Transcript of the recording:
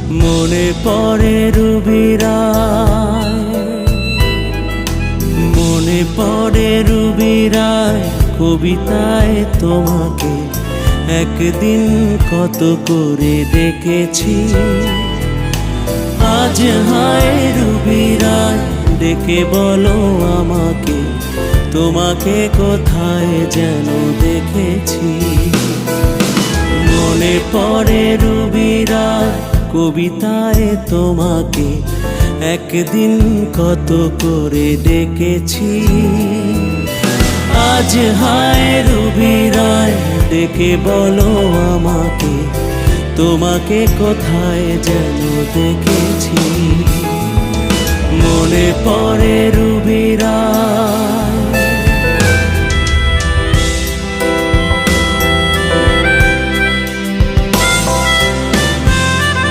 মনে পড়ে রুবিরায়, মনে পড়ে রুবিরায় কবিতায় তোমাকে একদিন কত করে ডেকেছি। আজ হায় রুবিরায় ডেকে বলো আমাকে, তোমাকে কোথায় যেন দেখেছি। মনে পড়ে রুবিরায় কবিতায় তোমাকে একদিন কত করে ডেকেছি। আজ হায় রুবিরায় ডেকে বলো আমাকে, তোমাকে কোথায় যেন দেখেছি। মনে পড়ে রুবিরায়।